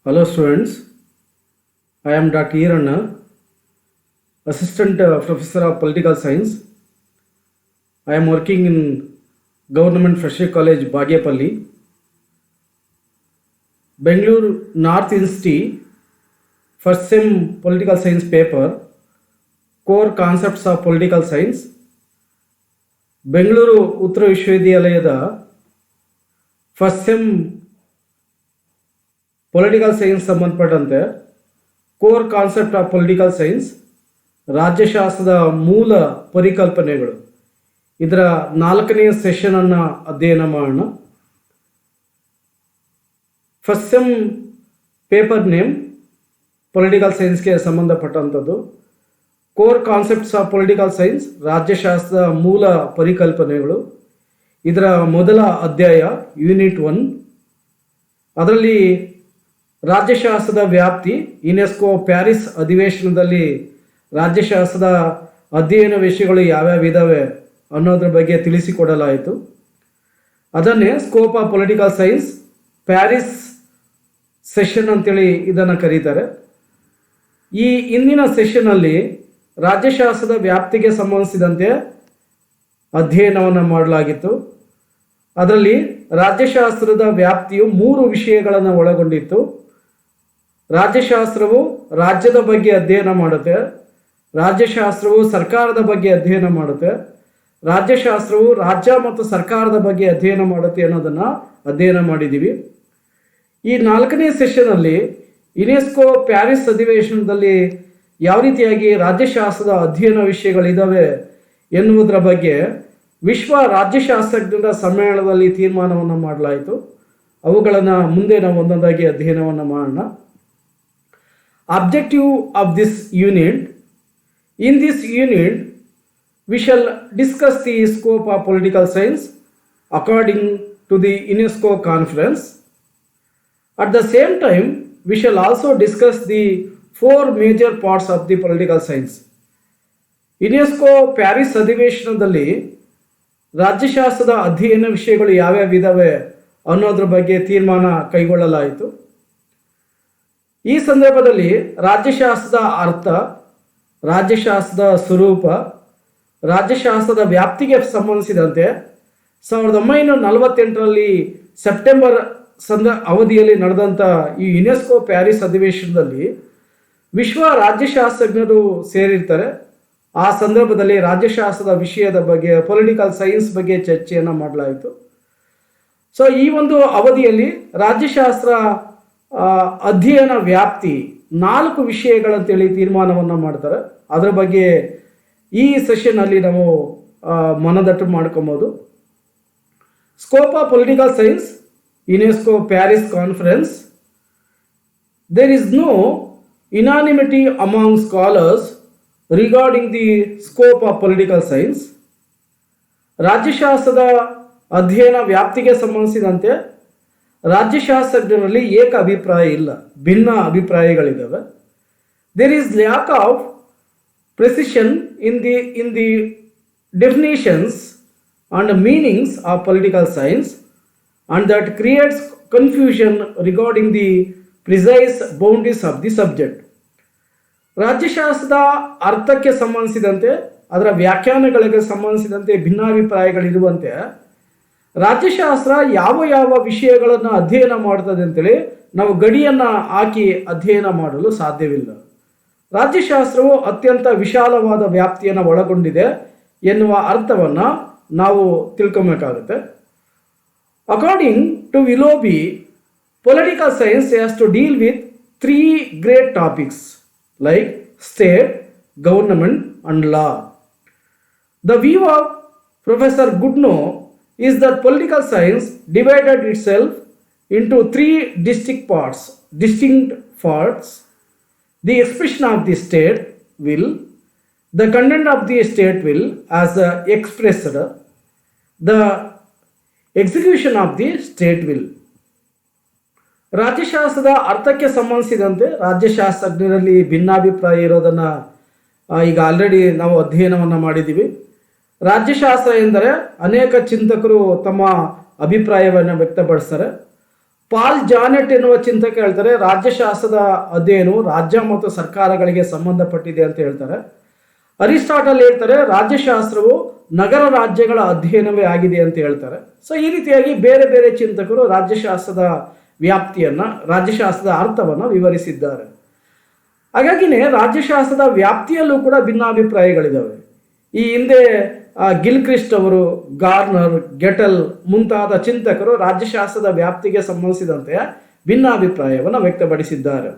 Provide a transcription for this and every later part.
Hello students, I am Dr. Iranna, Assistant Professor of Political Science. I am working in Government Freshers College, Bagyapalli, Bangalore North Institute, first sem Political Science paper, Core Concepts of Political Science, Bangalore Uttara Vishwavidyalaya first sem political science ಸಂಬಂಧಪಟ್ಟಂತೆ core concept of political science, ರಾಜ್ಯಶಾಸ್ತ್ರದ ಮೂಲ ಪರಿಕಲ್ಪನೆಗಳು, ಇದರ 4ನೇ ಸೆಷನನ್ನು ಅಧ್ಯಯನ ಮಾಡೋಣ. First sem paper name political ಸೈನ್ಸ್ಗೆ ಸಂಬಂಧಪಟ್ಟಂಥದ್ದು. Core concepts of political science, ರಾಜ್ಯಶಾಸ್ತ್ರದ ಮೂಲ ಪರಿಕಲ್ಪನೆಗಳು, ಇದರ ಮೊದಲ ಅಧ್ಯಾಯ ಯೂನಿಟ್ 1. ಅದರಲ್ಲಿ ರಾಜ್ಯಶಾಸ್ತ್ರದ ವ್ಯಾಪ್ತಿ, ಯುನೆಸ್ಕೋ ಪ್ಯಾರಿಸ್ ಅಧಿವೇಶನದಲ್ಲಿ ರಾಜ್ಯಶಾಸ್ತ್ರದ ಅಧ್ಯಯನ ವಿಷಯಗಳು ಯಾವ್ಯಾವ ಇದ್ದಾವೆ ಅನ್ನೋದ್ರ ಬಗ್ಗೆ ತಿಳಿಸಿಕೊಡಲಾಯಿತು. ಅದನ್ನೇ scope of political science Paris session ಅಂತೇಳಿ ಇದನ್ನು ಕರೀತಾರೆ. ಈ ಇಂದಿನ ಸೆಷನ್ನಲ್ಲಿ ರಾಜ್ಯಶಾಸ್ತ್ರದ ವ್ಯಾಪ್ತಿಗೆ ಸಂಬಂಧಿಸಿದಂತೆ ಅಧ್ಯಯನವನ್ನು ಮಾಡಲಾಗಿತ್ತು. ಅದರಲ್ಲಿ ರಾಜ್ಯಶಾಸ್ತ್ರದ ವ್ಯಾಪ್ತಿಯು 3 ವಿಷಯಗಳನ್ನು ಒಳಗೊಂಡಿತ್ತು. ರಾಜ್ಯಶಾಸ್ತ್ರವು ರಾಜ್ಯದ ಬಗ್ಗೆ ಅಧ್ಯಯನ ಮಾಡುತ್ತೆ, ರಾಜ್ಯಶಾಸ್ತ್ರವು ಸರ್ಕಾರದ ಬಗ್ಗೆ ಅಧ್ಯಯನ ಮಾಡುತ್ತೆ, ರಾಜ್ಯಶಾಸ್ತ್ರವು ರಾಜ್ಯ ಮತ್ತು ಸರ್ಕಾರದ ಬಗ್ಗೆ ಅಧ್ಯಯನ ಮಾಡುತ್ತೆ ಅನ್ನೋದನ್ನು ಅಧ್ಯಯನ ಮಾಡಿದ್ದೀವಿ. ಈ 4ನೇ ಸೆಷನಲ್ಲಿ ಯುನೆಸ್ಕೋ ಪ್ಯಾರಿಸ್ ಅಧಿವೇಶನದಲ್ಲಿ ಯಾವ ರೀತಿಯಾಗಿ ರಾಜ್ಯಶಾಸ್ತ್ರದ ಅಧ್ಯಯನ ವಿಷಯಗಳಿದ್ದಾವೆ ಎನ್ನುವುದರ ಬಗ್ಗೆ ವಿಶ್ವ ರಾಜ್ಯಶಾಸ್ತ್ರಜ್ಞರ ಸಮ್ಮೇಳನದಲ್ಲಿ ತೀರ್ಮಾನವನ್ನು ಮಾಡಲಾಯಿತು. ಅವುಗಳನ್ನು ಮುಂದೆ ನಾವು ಒಂದೊಂದಾಗಿ ಅಧ್ಯಯನವನ್ನು ಮಾಡೋಣ. Objective of this unit. In this unit we shall discuss the scope of political science according to the UNESCO conference. At the same time we shall also discuss the 4 major parts of the political science. UNESCO Paris ಅಧಿವೇಶನದಲ್ಲಿ ರಾಜ್ಯಶಾಸ್ತ್ರದ ಅಧ್ಯಯನ ವಿಷಯಗಳು ಯಾವ್ಯಾವ ಇದ್ದಾವೆ ಅನ್ನೋದ್ರ ಬಗ್ಗೆ ತೀರ್ಮಾನ ಕೈಗೊಳ್ಳಲಾಯಿತು. ಈ ಸಂದರ್ಭದಲ್ಲಿ ರಾಜ್ಯಶಾಸ್ತ್ರದ ಅರ್ಥ, ರಾಜ್ಯಶಾಸ್ತ್ರದ ಸ್ವರೂಪ, ರಾಜ್ಯಶಾಸ್ತ್ರದ ವ್ಯಾಪ್ತಿಗೆ ಸಂಬಂಧಿಸಿದಂತೆ 1948ರಲ್ಲಿ ಸೆಪ್ಟೆಂಬರ್ ಅವಧಿಯಲ್ಲಿ ನಡೆದಂಥ ಈ ಯುನೆಸ್ಕೋ ಪ್ಯಾರಿಸ್ ಅಧಿವೇಶನದಲ್ಲಿ ವಿಶ್ವ ರಾಜ್ಯಶಾಸ್ತ್ರಜ್ಞರು ಸೇರಿರ್ತಾರೆ. ಆ ಸಂದರ್ಭದಲ್ಲಿ ರಾಜ್ಯಶಾಸ್ತ್ರದ ವಿಷಯದ ಬಗ್ಗೆ, ಪೊಲಿಟಿಕಲ್ ಸೈನ್ಸ್ ಬಗ್ಗೆ ಚರ್ಚೆಯನ್ನು ಮಾಡಲಾಯಿತು. ಸೊ ಈ ಒಂದು ಅವಧಿಯಲ್ಲಿ ರಾಜ್ಯಶಾಸ್ತ್ರ ಅಧ್ಯಯನ ವ್ಯಾಪ್ತಿ 4 ವಿಷಯಗಳಂತೇಳಿ ತೀರ್ಮಾನವನ್ನು ಮಾಡ್ತಾರೆ. ಅದರ ಬಗ್ಗೆ ಈ ಸೆಷನ್ನಲ್ಲಿ ನಾವು ಮನದಟ್ಟು ಮಾಡ್ಕೊಬೋದು. Scope of political science, UNESCO Paris conference. There is no unanimity among scholars regarding the scope of political science. ರಾಜ್ಯಶಾಸ್ತ್ರದ ಅಧ್ಯಯನ ವ್ಯಾಪ್ತಿಗೆ ಸಂಬಂಧಿಸಿದಂತೆ ರಾಜ್ಯಶಾಸ್ತ್ರಜ್ಞರಲ್ಲಿ ಏಕ ಅಭಿಪ್ರಾಯ ಇಲ್ಲ, ಭಿನ್ನ ಅಭಿಪ್ರಾಯಗಳಿದ್ದಾವೆ. There is lack of precision in the definitions and meanings of political science and that creates confusion regarding the precise boundaries of the subject. ರಾಜ್ಯಶಾಸ್ತ್ರದ ಅರ್ಥಕ್ಕೆ ಸಂಬಂಧಿಸಿದಂತೆ, ಅದರ ವ್ಯಾಖ್ಯಾನಗಳಿಗೆ ಸಂಬಂಧಿಸಿದಂತೆ ಭಿನ್ನಾಭಿಪ್ರಾಯಗಳಿರುವಂತೆ ರಾಜ್ಯಶಾಸ್ತ್ರ ಯಾವ ಯಾವ ವಿಷಯಗಳನ್ನು ಅಧ್ಯಯನ ಮಾಡ್ತದೆ ಅಂತೇಳಿ ನಾವು ಗಡಿಯನ್ನು ಹಾಕಿ ಅಧ್ಯಯನ ಮಾಡಲು ಸಾಧ್ಯವಿಲ್ಲ. ರಾಜ್ಯಶಾಸ್ತ್ರವು ಅತ್ಯಂತ ವಿಶಾಲವಾದ ವ್ಯಾಪ್ತಿಯನ್ನು ಒಳಗೊಂಡಿದೆ ಎನ್ನುವ ಅರ್ಥವನ್ನು ನಾವು ತಿಳ್ಕೊಬೇಕಾಗುತ್ತೆ. According to Willoughby, political science has to deal with 3 great topics like state, government and law. The view of Professor Goodnow is that political science divided itself into 3 distinct parts: the expression of the state will, the content of the state will as expressed, the execution of the state will. ರಾಜ್ಯಶಾಸ್ತ್ರದ ಅರ್ಥಕ್ಕೆ ಸಂಬಂಧಿಸಿದಂತೆ ರಾಜ್ಯಶಾಸ್ತ್ರಜ್ಞರಲ್ಲಿ ಭಿನ್ನಾಭಿಪ್ರಾಯ ಇರೋದನ್ನು ಈಗ already ನಾವು ಅಧ್ಯಯನವನ್ನು ಮಾಡಿದ್ದೀವಿ. ರಾಜ್ಯಶಾಸ್ತ್ರ ಎಂದರೆ ಅನೇಕ ಚಿಂತಕರು ತಮ್ಮ ಅಭಿಪ್ರಾಯವನ್ನು ವ್ಯಕ್ತಪಡಿಸ್ತಾರೆ. ಪಾಲ್ ಜಾನೆಟ್ ಎನ್ನುವ ಚಿಂತಕ ಹೇಳ್ತಾರೆ ರಾಜ್ಯಶಾಸ್ತ್ರದ ಅಧ್ಯಯನವು ರಾಜ್ಯ ಮತ್ತು ಸರ್ಕಾರಗಳಿಗೆ ಸಂಬಂಧಪಟ್ಟಿದೆ ಅಂತ ಹೇಳ್ತಾರೆ. ಅರಿಸ್ಟಾಟಲ್ ಹೇಳ್ತಾರೆ ರಾಜ್ಯಶಾಸ್ತ್ರವು ನಗರ ರಾಜ್ಯಗಳ ಅಧ್ಯಯನವೇ ಆಗಿದೆ ಅಂತ ಹೇಳ್ತಾರೆ. ಸೊ ಈ ರೀತಿಯಾಗಿ ಬೇರೆ ಬೇರೆ ಚಿಂತಕರು ರಾಜ್ಯಶಾಸ್ತ್ರದ ವ್ಯಾಪ್ತಿಯನ್ನ, ರಾಜ್ಯಶಾಸ್ತ್ರದ ಅರ್ಥವನ್ನು ವಿವರಿಸಿದ್ದಾರೆ. ಹಾಗಾಗಿನೇ ರಾಜ್ಯಶಾಸ್ತ್ರದ ವ್ಯಾಪ್ತಿಯಲ್ಲೂ ಕೂಡ ಭಿನ್ನಾಭಿಪ್ರಾಯಗಳಿದ್ದಾವೆ. ಈ ಹಿಂದೆ ಗಿಲ್ಕ್ರಿಸ್ಟ್ ಅವರು, ಗಾರ್ನರ್, ಗೆಟಲ್ ಮುಂತಾದ ಚಿಂತಕರು ರಾಜ್ಯಶಾಸ್ತ್ರದ ವ್ಯಾಪ್ತಿಗೆ ಸಂಬಂಧಿಸಿದಂತೆ ಭಿನ್ನಾಭಿಪ್ರಾಯವನ್ನು ವ್ಯಕ್ತಪಡಿಸಿದ್ದಾರೆ.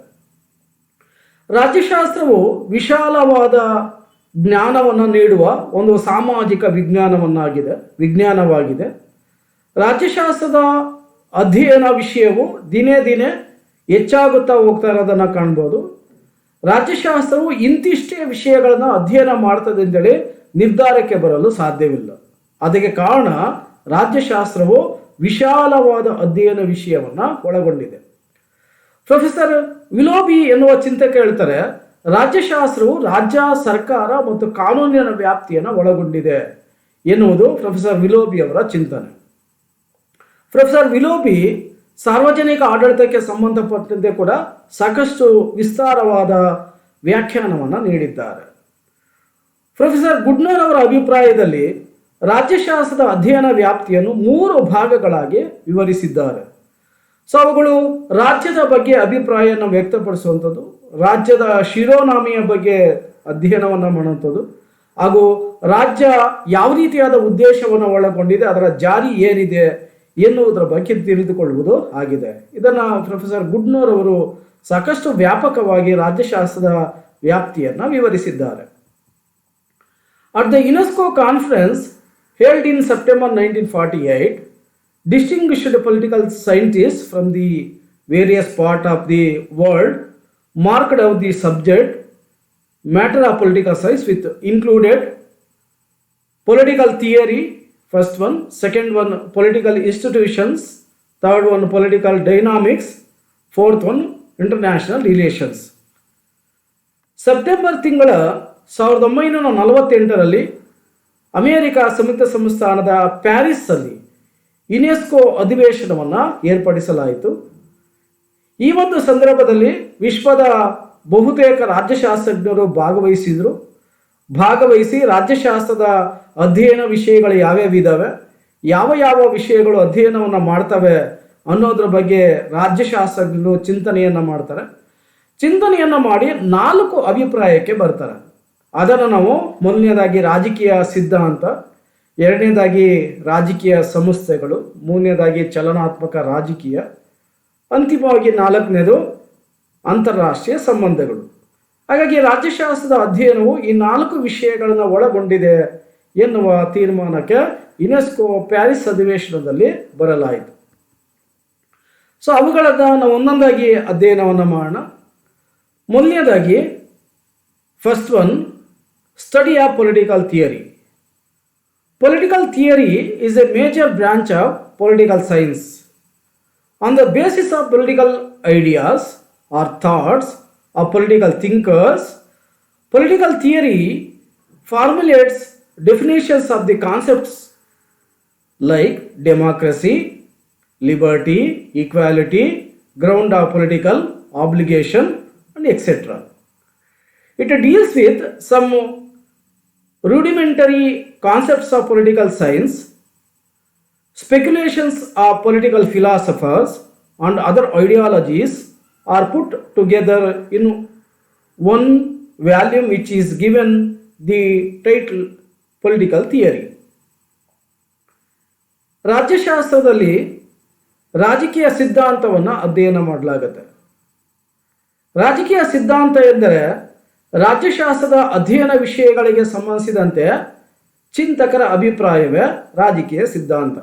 ರಾಜ್ಯಶಾಸ್ತ್ರವು ವಿಶಾಲವಾದ ಜ್ಞಾನವನ್ನು ನೀಡುವ ಒಂದು ಸಾಮಾಜಿಕ ವಿಜ್ಞಾನವಾಗಿದೆ. ರಾಜ್ಯಶಾಸ್ತ್ರದ ಅಧ್ಯಯನ ವಿಷಯವು ದಿನೇ ದಿನೇ ಹೆಚ್ಚಾಗುತ್ತಾ ಹೋಗ್ತಾ ಇರೋದನ್ನು ಕಾಣ್ಬೋದು. ರಾಜ್ಯಶಾಸ್ತ್ರವು ಇಂತಿಷ್ಟೇ ವಿಷಯಗಳನ್ನು ಅಧ್ಯಯನ ಮಾಡ್ತದೆ ಅಂತೇಳಿ ನಿರ್ಧಾರಕ್ಕೆ ಬರಲು ಸಾಧ್ಯವಿಲ್ಲ. ಅದಕ್ಕೆ ಕಾರಣ ರಾಜ್ಯಶಾಸ್ತ್ರವು ವಿಶಾಲವಾದ ಅಧ್ಯಯನ ವಿಷಯವನ್ನು ಒಳಗೊಂಡಿದೆ. ಪ್ರೊಫೆಸರ್ ವಿಲೋಬಿ ಎನ್ನುವ ಚಿಂತಕ ಹೇಳ್ತಾರೆ ರಾಜ್ಯಶಾಸ್ತ್ರವು ರಾಜ್ಯ, ಸರ್ಕಾರ ಮತ್ತು ಕಾನೂನಿನ ವ್ಯಾಪ್ತಿಯನ್ನು ಒಳಗೊಂಡಿದೆ ಎನ್ನುವುದು ಪ್ರೊಫೆಸರ್ ವಿಲೋಬಿ ಅವರ ಚಿಂತನೆ. ಪ್ರೊಫೆಸರ್ ವಿಲೋಬಿ ಸಾರ್ವಜನಿಕ ಆಡಳಿತಕ್ಕೆ ಸಂಬಂಧಪಟ್ಟಂತೆ ಕೂಡ ಸಾಕಷ್ಟು ವಿಸ್ತಾರವಾದ ವ್ಯಾಖ್ಯಾನವನ್ನು ನೀಡಿದ್ದಾರೆ. ಪ್ರೊಫೆಸರ್ ಗುಡ್ನರ್ ಅವರ ಅಭಿಪ್ರಾಯದಲ್ಲಿ ರಾಜ್ಯಶಾಸ್ತ್ರದ ಅಧ್ಯಯನ ವ್ಯಾಪ್ತಿಯನ್ನು 3 ಭಾಗಗಳಾಗಿ ವಿವರಿಸಿದ್ದಾರೆ. ಸೊ ಅವುಗಳು ರಾಜ್ಯದ ಬಗ್ಗೆ ಅಭಿಪ್ರಾಯವನ್ನು ವ್ಯಕ್ತಪಡಿಸುವಂಥದ್ದು, ರಾಜ್ಯದ ಶಿರೋನಾಮೆಯ ಬಗ್ಗೆ ಅಧ್ಯಯನವನ್ನು ಮಾಡುವಂಥದ್ದು, ಹಾಗೂ ರಾಜ್ಯ ಯಾವ ರೀತಿಯಾದ ಉದ್ದೇಶವನ್ನು ಒಳಗೊಂಡಿದೆ, ಅದರ ಜಾರಿ ಏನಿದೆ ಎನ್ನುವುದರ ಬಗ್ಗೆ ತಿಳಿದುಕೊಳ್ಳುವುದು ಆಗಿದೆ. ಇದನ್ನು ಪ್ರೊಫೆಸರ್ ಗುಡ್ನರ್ ಅವರು ಸಾಕಷ್ಟು ವ್ಯಾಪಕವಾಗಿ ರಾಜ್ಯಶಾಸ್ತ್ರದ ವ್ಯಾಪ್ತಿಯನ್ನು ವಿವರಿಸಿದ್ದಾರೆ. At the UNESCO conference held in September 1948, distinguished political scientists from the various parts of the world marked out the subject matter of political science with included political theory, first one, second one political institutions, third one political dynamics, fourth one international relations. September ತಿಂಗಳ 1948ರಲ್ಲಿ America ಸಂಯುಕ್ತ ಸಂಸ್ಥಾನದ ಪ್ಯಾರಿಸ್ಸಲ್ಲಿ UNESCO ಅಧಿವೇಶನವನ್ನು ಏರ್ಪಡಿಸಲಾಯಿತು. ಈ ಒಂದು ಸಂದರ್ಭದಲ್ಲಿ ವಿಶ್ವದ ಬಹುತೇಕ ರಾಜ್ಯಶಾಸ್ತ್ರಜ್ಞರು ಭಾಗವಹಿಸಿ ರಾಜ್ಯಶಾಸ್ತ್ರದ ಅಧ್ಯಯನ ವಿಷಯಗಳು ಯಾವ್ಯಾವಿದ್ದಾವೆ, ಯಾವ ವಿಷಯಗಳು ಅಧ್ಯಯನವನ್ನು ಮಾಡ್ತವೆ ಅನ್ನೋದ್ರ ಬಗ್ಗೆ ರಾಜ್ಯಶಾಸ್ತ್ರಜ್ಞರು ಚಿಂತನೆಯನ್ನು ಮಾಡಿ 4 ಅಭಿಪ್ರಾಯಕ್ಕೆ ಬರ್ತಾರೆ. ಅದನ್ನು ನಾವು ಮೊದಲನೇದಾಗಿ ರಾಜಕೀಯ ಸಿದ್ಧಾಂತ, ಎರಡನೇದಾಗಿ ರಾಜಕೀಯ ಸಂಸ್ಥೆಗಳು, ಮೂರನೇದಾಗಿ ಚಲನಾತ್ಮಕ ರಾಜಕೀಯ, ಅಂತಿಮವಾಗಿ 4ನೇದು ಅಂತಾರಾಷ್ಟ್ರೀಯ ಸಂಬಂಧಗಳು. ಹಾಗಾಗಿ ರಾಜ್ಯಶಾಸ್ತ್ರದ ಅಧ್ಯಯನವು ಈ 4 ವಿಷಯಗಳನ್ನು ಒಳಗೊಂಡಿದೆ ಎನ್ನುವ ತೀರ್ಮಾನಕ್ಕೆ ಯುನೆಸ್ಕೋ ಪ್ಯಾರಿಸ್ ಅಧಿವೇಶನದಲ್ಲಿ ಬರಲಾಯಿತು. ಸೊ ಅವುಗಳನ್ನು ನಾವು ಒಂದೊಂದಾಗಿ ಅಧ್ಯಯನವನ್ನು ಮಾಡೋಣ. ಮೊದಲನೇದಾಗಿ first one, study of political theory. Political theory is a major branch of political science. On the basis of political ideas or thoughts of political thinkers, political theory formulates definitions of the concepts like democracy, liberty, equality, ground of political obligation, and etc. It deals with some rudimentary concepts of political science, speculations of political philosophers and other ideologies are put together in one volume which is given the title Political Theory. ರಾಜ್ಯಶಾಸ್ತ್ರದಲ್ಲಿ ರಾಜಕೀಯ ಸಿದ್ಧಾಂತವನ್ನು ಅಧ್ಯಯನ ಮಾಡಲಾಗುತ್ತೆ. ರಾಜಕೀಯ ಸಿದ್ಧಾಂತ ಎಂದರೆ ರಾಜ್ಯಶಾಸ್ತ್ರದ ಅಧ್ಯಯನ ವಿಷಯಗಳಿಗೆ ಸಂಬಂಧಿಸಿದಂತೆ ಚಿಂತಕರ ಅಭಿಪ್ರಾಯವೇ ರಾಜಕೀಯ ಸಿದ್ಧಾಂತ.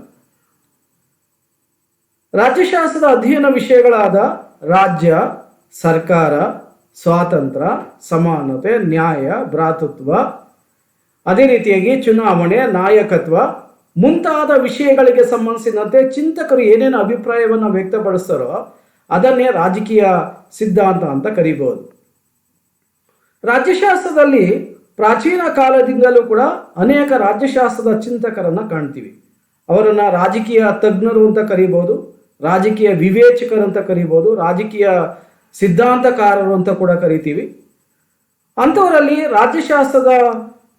ರಾಜ್ಯಶಾಸ್ತ್ರದ ಅಧ್ಯಯನ ವಿಷಯಗಳಾದ ರಾಜ್ಯ, ಸರ್ಕಾರ, ಸ್ವಾತಂತ್ರ್ಯ, ಸಮಾನತೆ, ನ್ಯಾಯ, ಭ್ರಾತೃತ್ವ, ಅದೇ ರೀತಿಯಾಗಿ ಚುನಾವಣೆ, ನಾಯಕತ್ವ ಮುಂತಾದ ವಿಷಯಗಳಿಗೆ ಸಂಬಂಧಿಸಿದಂತೆ ಚಿಂತಕರು ಏನೇನು ಅಭಿಪ್ರಾಯವನ್ನು ವ್ಯಕ್ತಪಡಿಸ್ತಾರೋ ಅದನ್ನೇ ರಾಜಕೀಯ ಸಿದ್ಧಾಂತ ಅಂತ ಕರೀಬಹುದು. ರಾಜ್ಯಶಾಸ್ತ್ರದಲ್ಲಿ ಪ್ರಾಚೀನ ಕಾಲದಿಂದಲೂ ಕೂಡ ಅನೇಕ ರಾಜ್ಯಶಾಸ್ತ್ರದ ಚಿಂತಕರನ್ನು ಕಾಣ್ತೀವಿ. ಅವರನ್ನು ರಾಜಕೀಯ ತಜ್ಞರು ಅಂತ ಕರೀಬಹುದು, ರಾಜಕೀಯ ವಿವೇಚಕರು ಅಂತ ಕರಿಬೋದು, ರಾಜಕೀಯ ಸಿದ್ಧಾಂತಕಾರರು ಅಂತ ಕೂಡ ಕರಿತೀವಿ. ಅಂಥವರಲ್ಲಿ ರಾಜ್ಯಶಾಸ್ತ್ರದ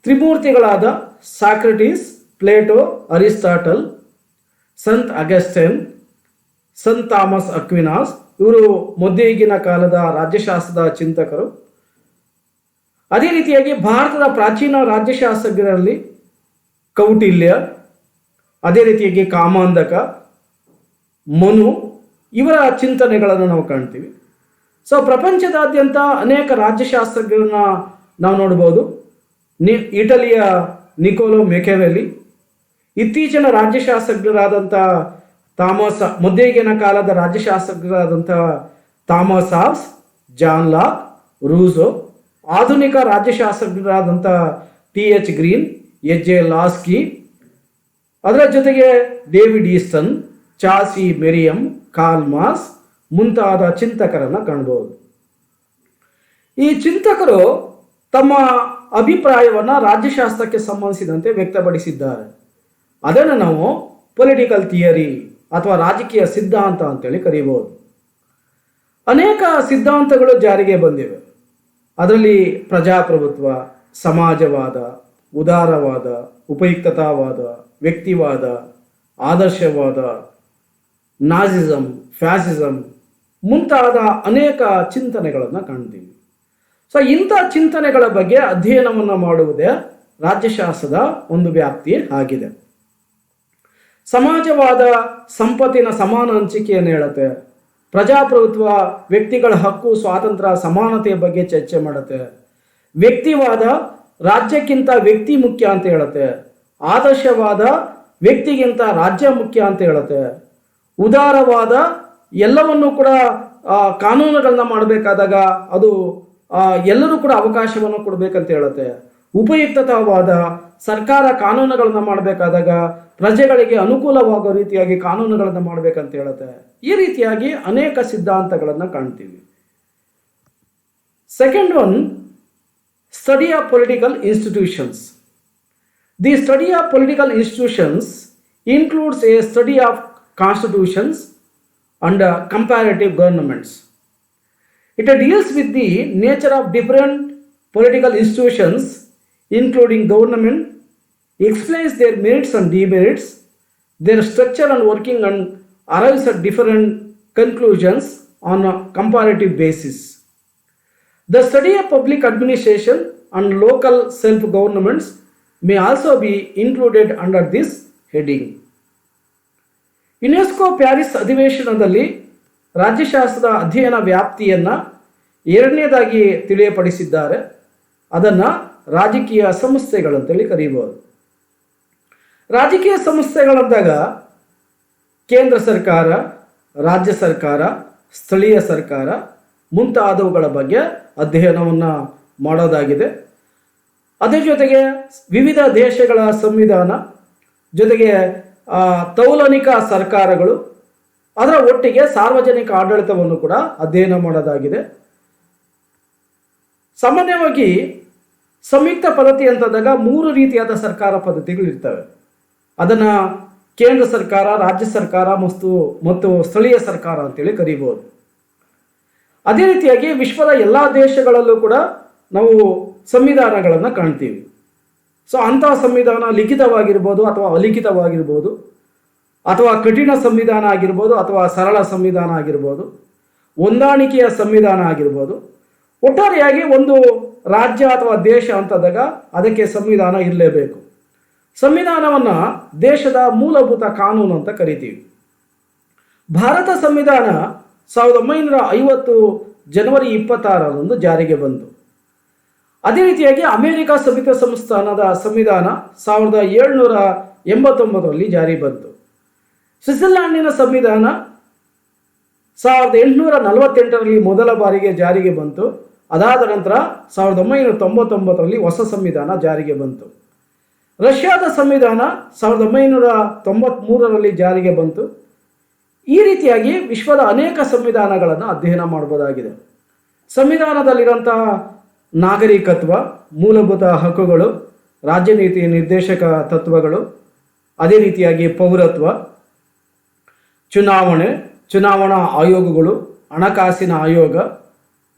ತ್ರಿಮೂರ್ತಿಗಳಾದ Socrates, Plato, Aristotle, ಸಂತ್ Augustine, ಸಂತ್ Thomas ಅಕ್ವಿನಾಸ್ ಇವರು ಮಧ್ಯಯುಗೀನ ಕಾಲದ ರಾಜ್ಯಶಾಸ್ತ್ರದ ಚಿಂತಕರು. ಅದೇ ರೀತಿಯಾಗಿ ಭಾರತದ ಪ್ರಾಚೀನ ರಾಜ್ಯಶಾಸ್ತ್ರಜ್ಞರಲ್ಲಿ ಕೌಟಿಲ್ಯ, ಅದೇ ರೀತಿಯಾಗಿ ಕಾಮಾಂಧಕ, ಮನು ಇವರ ಚಿಂತನೆಗಳನ್ನು ನಾವು ಕಾಣ್ತೀವಿ. ಸೊ ಪ್ರಪಂಚದಾದ್ಯಂತ ಅನೇಕ ರಾಜ್ಯಶಾಸ್ತ್ರಜ್ಞರನ್ನ ನಾವು ನೋಡ್ಬೋದು. ಇಟಲಿಯ ನಿಕೋಲೋ ಮೆಕೆವೆಲಿ, ಇತ್ತೀಚಿನ ರಾಜ್ಯಶಾಸ್ತ್ರಜ್ಞರಾದಂಥ ಮಧ್ಯಯುಗೀನ ಕಾಲದ ರಾಜ್ಯಶಾಸ್ತ್ರಜ್ಞರಾದಂಥ Thomas Hobbes, John Locke, Rousseau, ಆಧುನಿಕ ರಾಜ್ಯಶಾಸ್ತ್ರಜ್ಞರಾದಂಥ TH ಗ್ರೀನ್, HJ ಲಾಸ್ಕಿ, ಅದರ ಜೊತೆಗೆ David Easton, Charles Merriam, Karl Marx ಮುಂತಾದ ಚಿಂತಕರನ್ನು ಕಾಣಬಹುದು. ಈ ಚಿಂತಕರು ತಮ್ಮ ಅಭಿಪ್ರಾಯವನ್ನು ರಾಜ್ಯಶಾಸ್ತ್ರಕ್ಕೆ ಸಂಬಂಧಿಸಿದಂತೆ ವ್ಯಕ್ತಪಡಿಸಿದ್ದಾರೆ. ಅದನ್ನು ನಾವು ಪೊಲಿಟಿಕಲ್ ಥಿಯರಿ ಅಥವಾ ರಾಜಕೀಯ ಸಿದ್ಧಾಂತ ಅಂತೇಳಿ ಕರೀಬಹುದು. ಅನೇಕ ಸಿದ್ಧಾಂತಗಳು ಜಾರಿಗೆ ಬಂದಿವೆ. ಅದರಲ್ಲಿ ಪ್ರಜಾಪ್ರಭುತ್ವ, ಸಮಾಜವಾದ, ಉದಾರವಾದ, ಉಪಯುಕ್ತತಾವಾದ, ವ್ಯಕ್ತಿವಾದ, ಆದರ್ಶವಾದ, ನಾಜಿಸಮ್, ಫ್ಯಾಸಿಸಮ್ ಮುಂತಾದ ಅನೇಕ ಚಿಂತನೆಗಳನ್ನು ಕಾಣ್ತೀವಿ. ಸೊ ಇಂಥ ಚಿಂತನೆಗಳ ಬಗ್ಗೆ ಅಧ್ಯಯನವನ್ನು ಮಾಡುವುದೇ ರಾಜ್ಯಶಾಸ್ತ್ರದ ಒಂದು ವ್ಯಾಪ್ತಿ ಆಗಿದೆ. ಸಮಾಜವಾದ ಸಂಪತ್ತಿನ ಸಮಾನ ಹಂಚಿಕೆಯನ್ನು ಹೇಳುತ್ತೆ. ಪ್ರಜಾಪ್ರಭುತ್ವ ವ್ಯಕ್ತಿಗಳ ಹಕ್ಕು, ಸ್ವಾತಂತ್ರ್ಯ, ಸಮಾನತೆಯ ಬಗ್ಗೆ ಚರ್ಚೆ ಮಾಡುತ್ತೆ. ವ್ಯಕ್ತಿವಾದ ರಾಜ್ಯಕ್ಕಿಂತ ವ್ಯಕ್ತಿ ಮುಖ್ಯ ಅಂತ ಹೇಳುತ್ತೆ. ಆದರ್ಶವಾದ ವ್ಯಕ್ತಿಗಿಂತ ರಾಜ್ಯ ಮುಖ್ಯ ಅಂತ ಹೇಳುತ್ತೆ. ಉದಾರವಾದ ಎಲ್ಲವನ್ನೂ ಕೂಡ ಕಾನೂನುಗಳನ್ನ ಮಾಡಬೇಕಾದಾಗ ಅದು ಎಲ್ಲರೂ ಕೂಡ ಅವಕಾಶವನ್ನು ಕೊಡಬೇಕಂತ ಹೇಳುತ್ತೆ. ಉಪಯುಕ್ತತಾವಾದ ಸರ್ಕಾರ ಕಾನೂನುಗಳನ್ನು ಮಾಡಬೇಕಾದಾಗ ಪ್ರಜೆಗಳಿಗೆ ಅನುಕೂಲವಾಗೋ ರೀತಿಯಾಗಿ ಕಾನೂನುಗಳನ್ನು ಮಾಡಬೇಕಂತ ಹೇಳುತ್ತೆ. ಈ ರೀತಿಯಾಗಿ ಅನೇಕ ಸಿದ್ಧಾಂತಗಳನ್ನು ಕಾಣ್ತೀವಿ. Second one, study of political institutions. The study of political institutions includes a study of constitutions and comparative governments. It deals with the nature of different political institutions, including government, explains their merits and demerits, their structure and working, and arrives at different conclusions on a comparative basis. The study of public administration and local self-governments may also be included under this heading. UNESCO Paris ಅಧಿವೇಶನದಲ್ಲಿ ರಾಜ್ಯಶಾಸ್ತ್ರದ ಅಧ್ಯಯನ ವ್ಯಾಪ್ತಿಯನ್ನು ಎರಡನೇದಾಗಿ ತಿಳಿಯಪಡಿಸಿದ್ದಾರೆ. ಅದನ್ನು ರಾಜಕೀಯ ಸಂಸ್ಥೆಗಳಂತೇಳಿ ಕರೀಬೋದು. ರಾಜಕೀಯ ಸಂಸ್ಥೆಗಳಂದಾಗ ಕೇಂದ್ರ ಸರ್ಕಾರ, ರಾಜ್ಯ ಸರ್ಕಾರ, ಸ್ಥಳೀಯ ಸರ್ಕಾರ ಮುಂತಾದವುಗಳ ಬಗ್ಗೆ ಅಧ್ಯಯನವನ್ನು ಮಾಡೋದಾಗಿದೆ. ಅದೇ ಜೊತೆಗೆ ವಿವಿಧ ದೇಶಗಳ ಸಂವಿಧಾನ, ಜೊತೆಗೆ ತೌಲನಿಕ ಸರ್ಕಾರಗಳು, ಅದರ ಒಟ್ಟಿಗೆ ಸಾರ್ವಜನಿಕ ಆಡಳಿತವನ್ನು ಕೂಡ ಅಧ್ಯಯನ ಮಾಡೋದಾಗಿದೆ. ಸಾಮಾನ್ಯವಾಗಿ ಸಂಯುಕ್ತ ಪದ್ಧತಿ ಅಂತಂದಾಗ 3 ರೀತಿಯಾದ ಸರ್ಕಾರ ಪದ್ಧತಿಗಳಿರ್ತವೆ. ಅದನ್ನು ಕೇಂದ್ರ ಸರ್ಕಾರ, ರಾಜ್ಯ ಸರ್ಕಾರ ಮತ್ತು ಸ್ಥಳೀಯ ಸರ್ಕಾರ ಅಂತೇಳಿ ಕರೀಬೋದು. ಅದೇ ರೀತಿಯಾಗಿ ವಿಶ್ವದ ಎಲ್ಲ ದೇಶಗಳಲ್ಲೂ ಕೂಡ ನಾವು ಸಂವಿಧಾನಗಳನ್ನು ಕಾಣ್ತೀವಿ. ಸೊ ಅಂತಹ ಸಂವಿಧಾನ ಲಿಖಿತವಾಗಿರ್ಬೋದು ಅಥವಾ ಅಲಿಖಿತವಾಗಿರ್ಬೋದು, ಅಥವಾ ಕಠಿಣ ಸಂವಿಧಾನ ಆಗಿರ್ಬೋದು ಅಥವಾ ಸರಳ ಸಂವಿಧಾನ ಆಗಿರ್ಬೋದು, ಹೊಂದಾಣಿಕೆಯ ಸಂವಿಧಾನ ಆಗಿರ್ಬೋದು. ಒಟ್ಟಾರೆಯಾಗಿ ಒಂದು ರಾಜ್ಯ ಅಥವಾ ದೇಶ ಅಂತಂದಾಗ ಅದಕ್ಕೆ ಸಂವಿಧಾನ ಇರಲೇಬೇಕು. ಸಂವಿಧಾನವನ್ನು ದೇಶದ ಮೂಲಭೂತ ಕಾನೂನು ಅಂತ ಕರಿತೀವಿ. ಭಾರತ ಸಂವಿಧಾನ 1950 ಜನವರಿ 26ರಂದು ಜಾರಿಗೆ ಬಂತು. ಅದೇ ರೀತಿಯಾಗಿ ಅಮೆರಿಕ ಸಂಯುಕ್ತ ಸಂಸ್ಥಾನದ ಸಂವಿಧಾನ 1789ರಲ್ಲಿ ಜಾರಿ ಬಂತು. ಸ್ವಿಟ್ಜರ್ಲ್ಯಾಂಡಿನ ಸಂವಿಧಾನ 1848ರಲ್ಲಿ ಮೊದಲ ಬಾರಿಗೆ ಜಾರಿಗೆ ಬಂತು. ಅದಾದ ನಂತರ 1999ರಲ್ಲಿ ಹೊಸ ಸಂವಿಧಾನ ಜಾರಿಗೆ ಬಂತು. ರಷ್ಯಾದ ಸಂವಿಧಾನ 1993ರಲ್ಲಿ ಜಾರಿಗೆ ಬಂತು. ಈ ರೀತಿಯಾಗಿ ವಿಶ್ವದ ಅನೇಕ ಸಂವಿಧಾನಗಳನ್ನು ಅಧ್ಯಯನ ಮಾಡಬಹುದಾಗಿದೆ. ಸಂವಿಧಾನದಲ್ಲಿರುವಂತಹ ನಾಗರಿಕತ್ವ, ಮೂಲಭೂತ ಹಕ್ಕುಗಳು, ರಾಜ್ಯನೀತಿ ನಿರ್ದೇಶಕ ತತ್ವಗಳು, ಅದೇ ರೀತಿಯಾಗಿ ಪೌರತ್ವ, ಚುನಾವಣೆ, ಚುನಾವಣಾ ಆಯೋಗಗಳು, ಹಣಕಾಸಿನ ಆಯೋಗ,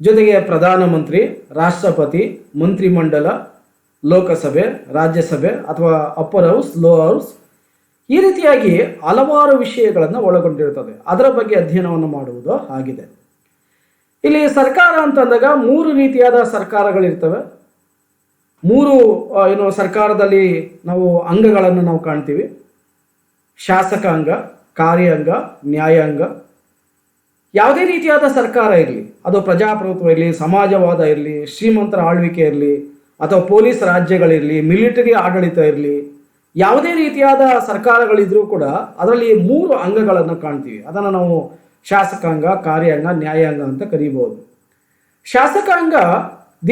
ಜೊತೆಗೆ ಪ್ರಧಾನಮಂತ್ರಿ, ರಾಷ್ಟ್ರಪತಿ, ಮಂತ್ರಿಮಂಡಲ, ಲೋಕಸಭೆ, ರಾಜ್ಯಸಭೆ ಅಥವಾ ಅಪ್ಪರ್ ಹೌಸ್, ಲೋ ಹೌಸ್, ಈ ರೀತಿಯಾಗಿ ಹಲವಾರು ವಿಷಯಗಳನ್ನು ಒಳಗೊಂಡಿರುತ್ತದೆ. ಅದರ ಬಗ್ಗೆ ಅಧ್ಯಯನವನ್ನು ಮಾಡುವುದು ಆಗಿದೆ. ಇಲ್ಲಿ ಸರ್ಕಾರ ಅಂತಂದಾಗ 3 ರೀತಿಯಾದ ಸರ್ಕಾರಗಳಿರ್ತವೆ. 3 ಸರ್ಕಾರದಲ್ಲಿ ನಾವು ಅಂಗಗಳನ್ನು ನಾವು ಕಾಣ್ತೀವಿ. ಶಾಸಕಾಂಗ, ಕಾರ್ಯಾಂಗ, ನ್ಯಾಯಾಂಗ. ಯಾವುದೇ ರೀತಿಯಾದ ಸರ್ಕಾರ ಇರಲಿ, ಅದು ಪ್ರಜಾಪ್ರಭುತ್ವ ಇರಲಿ, ಸಮಾಜವಾದ ಇರಲಿ, ಶ್ರೀಮಂತರ ಆಳ್ವಿಕೆ ಇರಲಿ, ಅಥವಾ ಪೊಲೀಸ್ ರಾಜ್ಯಗಳಿರಲಿ, ಮಿಲಿಟರಿ ಆಡಳಿತ ಇರಲಿ, ಯಾವುದೇ ರೀತಿಯಾದ ಸರ್ಕಾರಗಳಿದ್ರೂ ಕೂಡ ಅದರಲ್ಲಿ 3 ಅಂಗಗಳನ್ನು ಕಾಣ್ತೀವಿ. ಅದನ್ನು ನಾವು ಶಾಸಕಾಂಗ, ಕಾರ್ಯಾಂಗ, ನ್ಯಾಯಾಂಗ ಅಂತ ಕರೀಬಹುದು. ಶಾಸಕಾಂಗ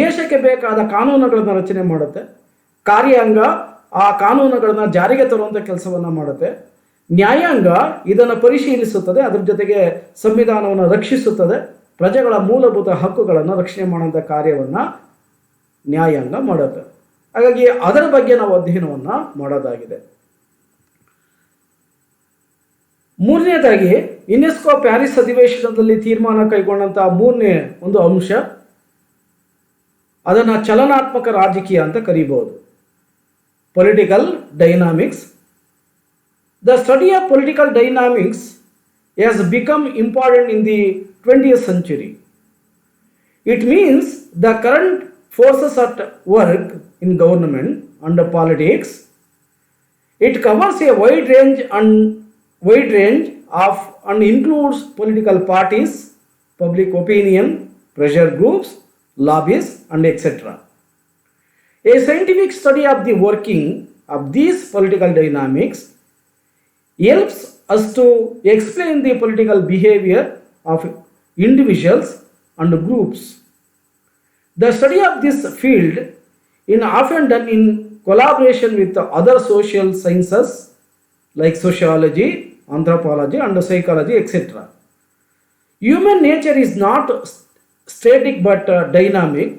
ದೇಶಕ್ಕೆ ಬೇಕಾದ ಕಾನೂನುಗಳನ್ನು ರಚನೆ ಮಾಡುತ್ತೆ. ಕಾರ್ಯಾಂಗ ಆ ಕಾನೂನುಗಳನ್ನು ಜಾರಿಗೆ ತರುವಂಥ ಕೆಲಸವನ್ನು ಮಾಡುತ್ತೆ. ನ್ಯಾಯಾಂಗ ಇದನ್ನು ಪರಿಶೀಲಿಸುತ್ತದೆ, ಅದರ ಜೊತೆಗೆ ಸಂವಿಧಾನವನ್ನು ರಕ್ಷಿಸುತ್ತದೆ, ಪ್ರಜೆಗಳ ಮೂಲಭೂತ ಹಕ್ಕುಗಳನ್ನು ರಕ್ಷಣೆ ಮಾಡುವಂಥ ಕಾರ್ಯವನ್ನು ನ್ಯಾಯಾಂಗ ಮಾಡುತ್ತೆ. ಹಾಗಾಗಿ ಅದರ ಬಗ್ಗೆ ನಾವು ಅಧ್ಯಯನವನ್ನು ಮಾಡೋದಾಗಿದೆ. 3ನೇದಾಗಿ ಯುನೆಸ್ಕೋ ಪ್ಯಾರಿಸ್ ಅಧಿವೇಶನದಲ್ಲಿ ತೀರ್ಮಾನ ಕೈಗೊಂಡಂಥ 3ನೇ ಒಂದು ಅಂಶ, ಅದನ್ನು ಚಲನಾತ್ಮಕ ರಾಜಕೀಯ ಅಂತ ಕರೀಬಹುದು. Political dynamics. The study of political dynamics has become important in the 20th century. It means the current forces at work in government and politics. It covers a wide range of and includes political parties, public opinion, pressure groups, lobbies, and etc. A scientific study of the working of these political dynamics helps us to explain the political behavior of individuals and groups. The study of this field is often done in collaboration with other social sciences like sociology, anthropology, and psychology, etc. Human nature is not static but dynamic.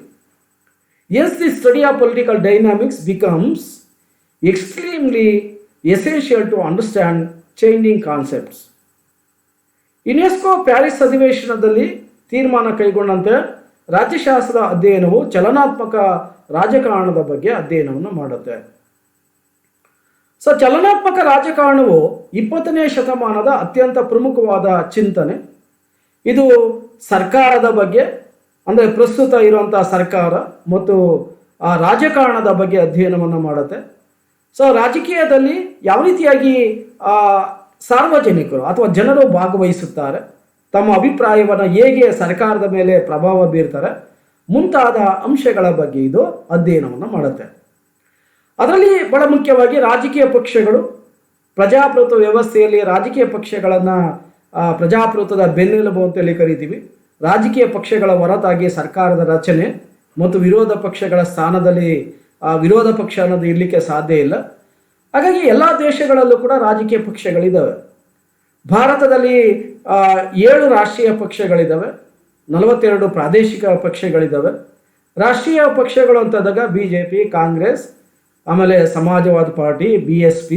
Hence, the study of political dynamics becomes extremely essential to understand changing concepts. UNESCO Paris ಅಧಿವೇಶನದಲ್ಲಿ ತೀರ್ಮಾನ ಕೈಗೊಂಡಂತೆ ರಾಜ್ಯಶಾಸ್ತ್ರದ ಅಧ್ಯಯನವು ಚಲನಾತ್ಮಕ ರಾಜಕಾರಣದ ಬಗ್ಗೆ ಅಧ್ಯಯನವನ್ನು ಮಾಡುತ್ತೆ. So ಚಲನಾತ್ಮಕ ರಾಜಕಾರಣವು 20ನೇ ಶತಮಾನದ ಅತ್ಯಂತ ಪ್ರಮುಖವಾದ ಚಿಂತನೆ. ಇದು ಸರ್ಕಾರದ ಬಗ್ಗೆ, ಅಂದರೆ ಪ್ರಸ್ತುತ ಇರುವಂತಹ ಸರ್ಕಾರ ಮತ್ತು ಆ ರಾಜಕಾರಣದ ಬಗ್ಗೆ ಅಧ್ಯಯನವನ್ನು ಮಾಡುತ್ತೆ. ಸೊ ರಾಜಕೀಯದಲ್ಲಿ ಯಾವ ರೀತಿಯಾಗಿ ಸಾರ್ವಜನಿಕರು ಅಥವಾ ಜನರು ಭಾಗವಹಿಸುತ್ತಾರೆ, ತಮ್ಮ ಅಭಿಪ್ರಾಯವನ್ನು ಹೇಗೆ ಸರ್ಕಾರದ ಮೇಲೆ ಪ್ರಭಾವ ಬೀರ್ತಾರೆ, ಮುಂತಾದ ಅಂಶಗಳ ಬಗ್ಗೆ ಇದು ಅಧ್ಯಯನವನ್ನು ಮಾಡುತ್ತೆ. ಅದರಲ್ಲಿ ಬಹಳ ಮುಖ್ಯವಾಗಿ ರಾಜಕೀಯ ಪಕ್ಷಗಳು, ಪ್ರಜಾಪ್ರಭುತ್ವ ವ್ಯವಸ್ಥೆಯಲ್ಲಿ ರಾಜಕೀಯ ಪಕ್ಷಗಳನ್ನು ಪ್ರಜಾಪ್ರಭುತ್ವದ ಬೆನ್ನೆಲುಬು ಅಂತೇಳಿ ಕರಿತೀವಿ. ರಾಜಕೀಯ ಪಕ್ಷಗಳ ಹೊರತಾಗಿ ಸರ್ಕಾರದ ರಚನೆ ಮತ್ತು ವಿರೋಧ ಪಕ್ಷಗಳ ಸ್ಥಾನದಲ್ಲಿ ವಿರೋಧ ಪಕ್ಷ ಅನ್ನೋದು ಇರಲಿಕ್ಕೆ ಸಾಧ್ಯ ಇಲ್ಲ. ಹಾಗಾಗಿ ಎಲ್ಲ ದೇಶಗಳಲ್ಲೂ ಕೂಡ ರಾಜಕೀಯ ಪಕ್ಷಗಳಿದ್ದಾವೆ. ಭಾರತದಲ್ಲಿ 7 ರಾಷ್ಟ್ರೀಯ ಪಕ್ಷಗಳಿದ್ದಾವೆ, 42 ಪ್ರಾದೇಶಿಕ ಪಕ್ಷಗಳಿದ್ದಾವೆ. ರಾಷ್ಟ್ರೀಯ ಪಕ್ಷಗಳು ಅಂತಂದಾಗ BJP, ಕಾಂಗ್ರೆಸ್, ಆಮೇಲೆ ಸಮಾಜವಾದ ಪಾರ್ಟಿ, BSP,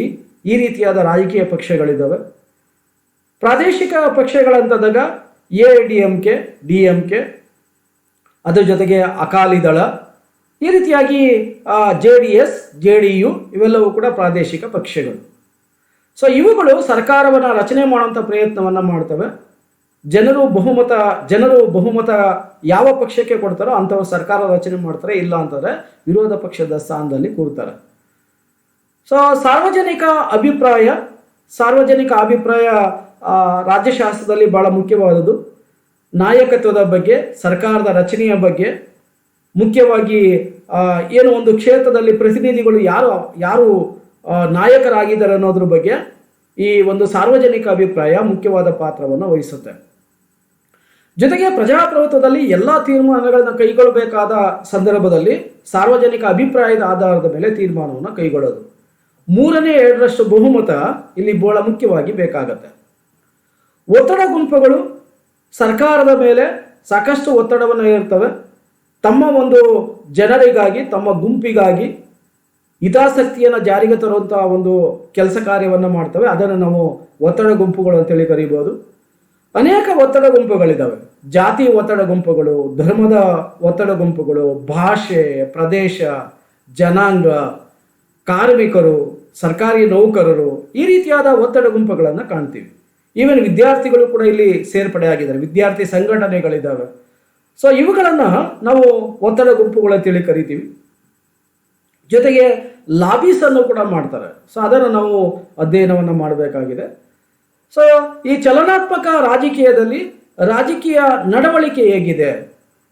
ಈ ರೀತಿಯಾದ ರಾಜಕೀಯ ಪಕ್ಷಗಳಿದ್ದಾವೆ. ಪ್ರಾದೇಶಿಕ ಪಕ್ಷಗಳಂತಂದಾಗ AIDMK, DMK, ಅದರ ಜೊತೆಗೆ ಅಕಾಲಿ ದಳ, ಈ ರೀತಿಯಾಗಿ JDS, JDU ಇವೆಲ್ಲವೂ ಕೂಡ ಪ್ರಾದೇಶಿಕ ಪಕ್ಷಗಳು. ಸೊ ಇವುಗಳು ಸರ್ಕಾರವನ್ನು ರಚನೆ ಮಾಡುವಂಥ ಪ್ರಯತ್ನವನ್ನು ಮಾಡ್ತವೆ. ಜನರು ಬಹುಮತ ಯಾವ ಪಕ್ಷಕ್ಕೆ ಕೊಡ್ತಾರೋ ಅಂಥವ್ರು ಸರ್ಕಾರ ರಚನೆ ಮಾಡ್ತಾರೆ, ಇಲ್ಲ ಅಂತಂದರೆ ವಿರೋಧ ಪಕ್ಷದ ಸ್ಥಾನದಲ್ಲಿ ಕೂರ್ತಾರೆ. ಸೊ ಸಾರ್ವಜನಿಕ ಅಭಿಪ್ರಾಯ ರಾಜ್ಯಶಾಸ್ತ್ರದಲ್ಲಿ ಬಹಳ ಮುಖ್ಯವಾದದ್ದು. ನಾಯಕತ್ವದ ಬಗ್ಗೆ, ಸರ್ಕಾರದ ರಚನೆಯ ಬಗ್ಗೆ, ಮುಖ್ಯವಾಗಿ ಏನು ಒಂದು ಕ್ಷೇತ್ರದಲ್ಲಿ ಪ್ರತಿನಿಧಿಗಳು ಯಾರು ನಾಯಕರಾಗಿದ್ದಾರೆ ಅನ್ನೋದ್ರ ಬಗ್ಗೆ ಈ ಒಂದು ಸಾರ್ವಜನಿಕ ಅಭಿಪ್ರಾಯ ಮುಖ್ಯವಾದ ಪಾತ್ರವನ್ನು ವಹಿಸುತ್ತೆ. ಜೊತೆಗೆ ಪ್ರಜಾಪ್ರಭುತ್ವದಲ್ಲಿ ಎಲ್ಲ ತೀರ್ಮಾನಗಳನ್ನು ಕೈಗೊಳ್ಳಬೇಕಾದ ಸಂದರ್ಭದಲ್ಲಿ ಸಾರ್ವಜನಿಕ ಅಭಿಪ್ರಾಯದ ಆಧಾರದ ಮೇಲೆ ತೀರ್ಮಾನವನ್ನು ಕೈಗೊಳ್ಳೋದು. 3/2 ಬಹುಮತ ಇಲ್ಲಿ ಬಹಳ ಮುಖ್ಯವಾಗಿ ಬೇಕಾಗತ್ತೆ. ಒತ್ತಡ ಗುಂಪುಗಳು ಸರ್ಕಾರದ ಮೇಲೆ ಸಾಕಷ್ಟು ಒತ್ತಡವನ್ನು ಹೇರ್ತವೆ. ತಮ್ಮ ಒಂದು ಜನರಿಗಾಗಿ, ತಮ್ಮ ಗುಂಪಿಗಾಗಿ ಹಿತಾಸಕ್ತಿಯನ್ನು ಜಾರಿಗೆ ತರುವಂತಹ ಒಂದು ಕೆಲಸ ಕಾರ್ಯವನ್ನು ಮಾಡ್ತವೆ. ಅದನ್ನು ನಾವು ಒತ್ತಡ ಗುಂಪುಗಳು ಅಂತೇಳಿ ಕರೀಬೋದು. ಅನೇಕ ಒತ್ತಡ ಗುಂಪುಗಳಿದ್ದಾವೆ. ಜಾತಿ ಒತ್ತಡ ಗುಂಪುಗಳು, ಧರ್ಮದ ಒತ್ತಡ ಗುಂಪುಗಳು, ಭಾಷೆ, ಪ್ರದೇಶ, ಜನಾಂಗ, ಕಾರ್ಮಿಕರು, ಸರ್ಕಾರಿ ನೌಕರರು, ಈ ರೀತಿಯಾದ ಒತ್ತಡ ಗುಂಪುಗಳನ್ನು ಕಾಣ್ತೀವಿ. ಈವನ್ ವಿದ್ಯಾರ್ಥಿಗಳು ಕೂಡ ಇಲ್ಲಿ ಸೇರ್ಪಡೆ ಆಗಿದ್ದಾರೆ, ವಿದ್ಯಾರ್ಥಿ ಸಂಘಟನೆಗಳಿದ್ದಾವೆ. ಸೊ ಇವುಗಳನ್ನು ನಾವು ಒತ್ತಡ ಗುಂಪುಗಳು ಅಂತೇಳಿ ಕರಿತೀವಿ. ಜೊತೆಗೆ ಲಾಬೀಸ್ ಅನ್ನು ಕೂಡ ಮಾಡ್ತಾರೆ. ಸೊ ಅದನ್ನು ನಾವು ಅಧ್ಯಯನವನ್ನು ಮಾಡಬೇಕಾಗಿದೆ. ಸೊ ಈ ಚಲನಾತ್ಮಕ ರಾಜಕೀಯದಲ್ಲಿ ರಾಜಕೀಯ ನಡವಳಿಕೆ ಹೇಗಿದೆ,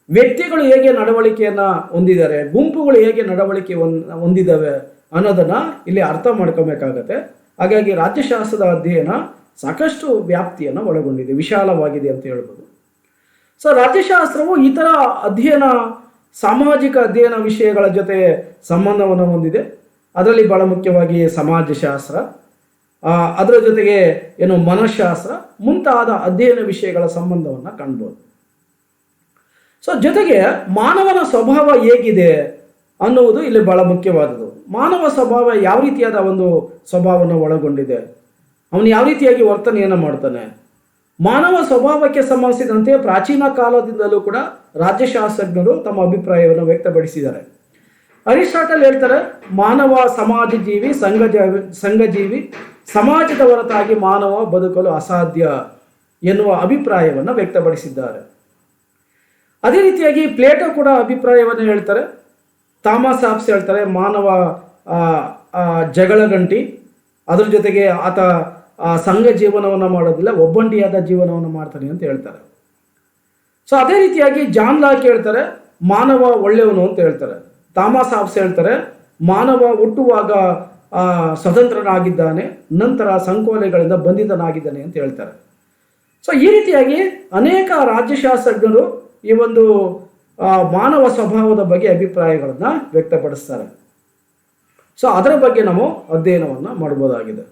ವ್ಯಕ್ತಿಗಳು ಹೇಗೆ ನಡವಳಿಕೆಯನ್ನು ಹೊಂದಿದ್ದಾರೆ, ಗುಂಪುಗಳು ಹೇಗೆ ನಡವಳಿಕೆ ಹೊಂದಿದ್ದಾವೆ ಅನ್ನೋದನ್ನು ಇಲ್ಲಿ ಅರ್ಥ ಮಾಡ್ಕೊಬೇಕಾಗತ್ತೆ. ಹಾಗಾಗಿ ರಾಜ್ಯಶಾಸ್ತ್ರದ ಅಧ್ಯಯನ ಸಾಕಷ್ಟು ವ್ಯಾಪ್ತಿಯನ್ನು ಒಳಗೊಂಡಿದೆ, ವಿಶಾಲವಾಗಿದೆ ಅಂತ ಹೇಳ್ಬೋದು. ಸೊ ರಾಜ್ಯಶಾಸ್ತ್ರವು ಇತರ ಅಧ್ಯಯನ, ಸಾಮಾಜಿಕ ಅಧ್ಯಯನ ವಿಷಯಗಳ ಜೊತೆ ಸಂಬಂಧವನ್ನು ಹೊಂದಿದೆ. ಅದರಲ್ಲಿ ಬಹಳ ಮುಖ್ಯವಾಗಿ ಸಮಾಜಶಾಸ್ತ್ರ, ಅದರ ಜೊತೆಗೆ ಮನಃಶಾಸ್ತ್ರ ಮುಂತಾದ ಅಧ್ಯಯನ ವಿಷಯಗಳ ಸಂಬಂಧವನ್ನು ಕಾಣ್ಬೋದು. ಸೊ ಜೊತೆಗೆ ಮಾನವನ ಸ್ವಭಾವ ಹೇಗಿದೆ ಅನ್ನುವುದು ಇಲ್ಲಿ ಬಹಳ ಮುಖ್ಯವಾದದ್ದು. ಮಾನವ ಸ್ವಭಾವ ಯಾವ ರೀತಿಯಾದ ಒಂದು ಸ್ವಭಾವವನ್ನು ಒಳಗೊಂಡಿದೆ, ಅವನು ಯಾವ ರೀತಿಯಾಗಿ ವರ್ತನೆಯನ್ನು ಮಾಡ್ತಾನೆ, ಮಾನವ ಸ್ವಭಾವಕ್ಕೆ ಸಂಬಂಧಿಸಿದಂತೆ ಪ್ರಾಚೀನ ಕಾಲದಿಂದಲೂ ಕೂಡ ರಾಜ್ಯಶಾಸ್ತ್ರಜ್ಞರು ತಮ್ಮ ಅಭಿಪ್ರಾಯವನ್ನು ವ್ಯಕ್ತಪಡಿಸಿದ್ದಾರೆ. ಅರಿಸ್ಟಾಟಲ್ ಹೇಳ್ತಾರೆ, ಮಾನವ ಸಮಾಜ ಜೀವಿ, ಸಂಘಜೀವಿ, ಸಮಾಜದ ಹೊರತಾಗಿ ಮಾನವ ಬದುಕಲು ಅಸಾಧ್ಯ ಎನ್ನುವ ಅಭಿಪ್ರಾಯವನ್ನು ವ್ಯಕ್ತಪಡಿಸಿದ್ದಾರೆ. ಅದೇ ರೀತಿಯಾಗಿ ಪ್ಲೇಟೋ ಕೂಡ ಅಭಿಪ್ರಾಯವನ್ನು ಹೇಳ್ತಾರೆ. ಥಾಮಸ್ ಹಾಬ್ಸ್ ಹೇಳ್ತಾರೆ, ಮಾನವ ಜಗಳಗಂಟಿ, ಅದ್ರ ಜೊತೆಗೆ ಆತ ಸಂಘ ಜೀವನವನ್ನು ಮಾಡೋದಿಲ್ಲ, ಒಬ್ಬಂಟಿಯಾದ ಜೀವನವನ್ನು ಮಾಡ್ತಾನೆ ಅಂತ ಹೇಳ್ತಾರೆ. ಸೊ ಅದೇ ರೀತಿಯಾಗಿ ಜಾನ್ ಲಾಕ್ ಹೇಳ್ತಾರೆ, ಮಾನವ ಒಳ್ಳೆಯವನು ಅಂತ ಹೇಳ್ತಾರೆ. ಥಾಮಸ್ ಹಾಬ್ಸ್ ಹೇಳ್ತಾರೆ, ಮಾನವ ಹುಟ್ಟುವಾಗ ಸ್ವತಂತ್ರನಾಗಿದ್ದಾನೆ, ನಂತರ ಸಂಕೋಲೆಗಳಿಂದ ಬಂಧಿತನಾಗಿದ್ದಾನೆ ಅಂತ ಹೇಳ್ತಾರೆ. ಸೊ ಈ ರೀತಿಯಾಗಿ ಅನೇಕ ರಾಜ್ಯಶಾಸ್ತ್ರಜ್ಞರು ಈ ಒಂದು ಮಾನವ ಸ್ವಭಾವದ ಬಗ್ಗೆ ಅಭಿಪ್ರಾಯಗಳನ್ನು ವ್ಯಕ್ತಪಡಿಸ್ತಾರೆ. ಸೊ ಅದರ ಬಗ್ಗೆ ನಾವು ಅಧ್ಯಯನವನ್ನು ಮಾಡಬಹುದಾಗಿದೆ.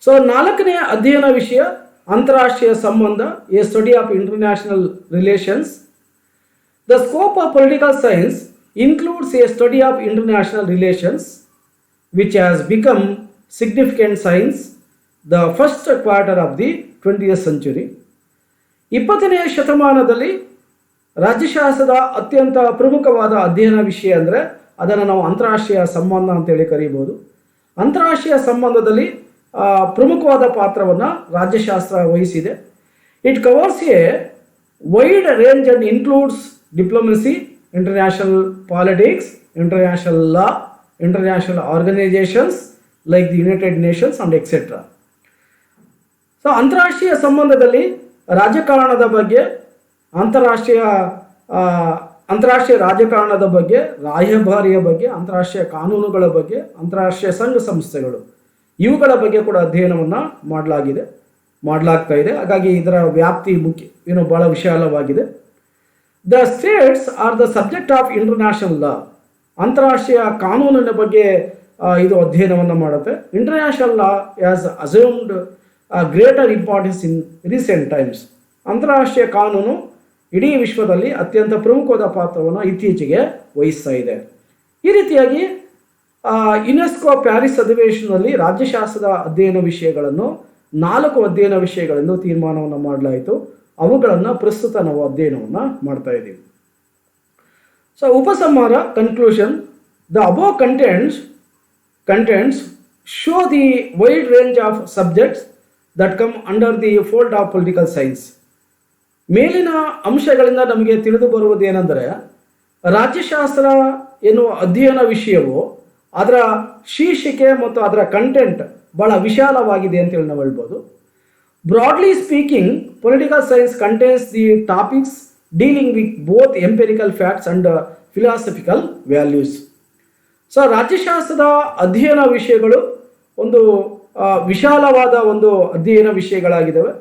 ಸೊ 4ನೇ ಅಧ್ಯಯನ ವಿಷಯ ಅಂತಾರಾಷ್ಟ್ರೀಯ ಸಂಬಂಧ, A study of international relations. The scope of political science includes a study of international relations, which has become significant science the first quarter of the 20th century. 20ನೇ ಶತಮಾನದಲ್ಲಿ ರಾಜ್ಯಶಾಸ್ತ್ರದ ಅತ್ಯಂತ ಪ್ರಮುಖವಾದ ಅಧ್ಯಯನ ವಿಷಯ ಅಂದರೆ ಅದನ್ನು ನಾವು ಅಂತಾರಾಷ್ಟ್ರೀಯ ಸಂಬಂಧ ಅಂತೇಳಿ ಕರೀಬೋದು. ಅಂತಾರಾಷ್ಟ್ರೀಯ ಸಂಬಂಧದಲ್ಲಿ ಪ್ರಮುಖವಾದ ಪಾತ್ರವನ್ನು ರಾಜ್ಯಶಾಸ್ತ್ರ ವಹಿಸಿದೆ. It covers A wide range and includes diplomacy, international politics, international law, international organizations like the United Nations and etc. So ಅಂತಾರಾಷ್ಟ್ರೀಯ ಸಂಬಂಧದಲ್ಲಿ ರಾಜಕಾರಣದ ಬಗ್ಗೆ, ಅಂತಾರಾಷ್ಟ್ರೀಯ ರಾಜಕಾರಣದ ಬಗ್ಗೆ, ರಾಯಭಾರಿಯ ಬಗ್ಗೆ, ಅಂತಾರಾಷ್ಟ್ರೀಯ ಕಾನೂನುಗಳ ಬಗ್ಗೆ, ಅಂತಾರಾಷ್ಟ್ರೀಯ ಸಂಘ ಸಂಸ್ಥೆಗಳು, ಇವುಗಳ ಬಗ್ಗೆ ಕೂಡ ಅಧ್ಯಯನವನ್ನು ಮಾಡಲಾಗ್ತಾ ಇದೆ. ಹಾಗಾಗಿ ಇದರ ವ್ಯಾಪ್ತಿ ಬಹಳ ವಿಶಾಲವಾಗಿದೆ. The states are the subject of international law. ಅಂತಾರಾಷ್ಟ್ರೀಯ ಕಾನೂನಿನ ಬಗ್ಗೆ ಇದು ಅಧ್ಯಯನವನ್ನು ಮಾಡುತ್ತೆ. International law has assumed greater importance in recent times. ಅಂತಾರಾಷ್ಟ್ರೀಯ ಕಾನೂನು ಇಡೀ ವಿಶ್ವದಲ್ಲಿ ಅತ್ಯಂತ ಪ್ರಮುಖವಾದ ಪಾತ್ರವನ್ನು ಇತ್ತೀಚೆಗೆ ವಹಿಸ್ತಾ ಇದೆ. ಈ ರೀತಿಯಾಗಿ ಯುನೆಸ್ಕೋ ಪ್ಯಾರಿಸ್ ಅಧಿವೇಶನದಲ್ಲಿ ರಾಜ್ಯಶಾಸ್ತ್ರದ ಅಧ್ಯಯನ ವಿಷಯಗಳನ್ನು 4 ಅಧ್ಯಯನ ವಿಷಯಗಳೆಂದು ತೀರ್ಮಾನವನ್ನು ಮಾಡಲಾಯಿತು. ಅವುಗಳನ್ನು ಪ್ರಸ್ತುತ ನಾವು ಅಧ್ಯಯನವನ್ನು ಮಾಡ್ತಾ ಇದ್ದೀವಿ. ಸೊ ಉಪಸಂಹಾರ, conclusion. The above contents show the wide range of subjects that come under the fold of political science. ಮೇಲಿನ ಅಂಶಗಳಿಂದ ನಮಗೆ ತಿಳಿದು ಬರುವುದೇನೆಂದರೆ, ರಾಜ್ಯಶಾಸ್ತ್ರ ಎನ್ನುವ ಅಧ್ಯಯನ ವಿಷಯವು ಅದರ ಶೀರ್ಷಿಕೆ ಮತ್ತು ಅದರ ಕಂಟೆಂಟ್ ಬಹಳ ವಿಶಾಲವಾಗಿದೆ ಅಂತೇಳಿ ನಾವು ಹೇಳ್ಬೋದು. Broadly speaking, political science contains the topics dealing with both empirical facts and philosophical values. So ರಾಜ್ಯಶಾಸ್ತ್ರದ ಅಧ್ಯಯನ ವಿಷಯಗಳು ಒಂದು ವಿಶಾಲವಾದ ಒಂದು ಅಧ್ಯಯನ ವಿಷಯಗಳಾಗಿದ್ದಾವೆ.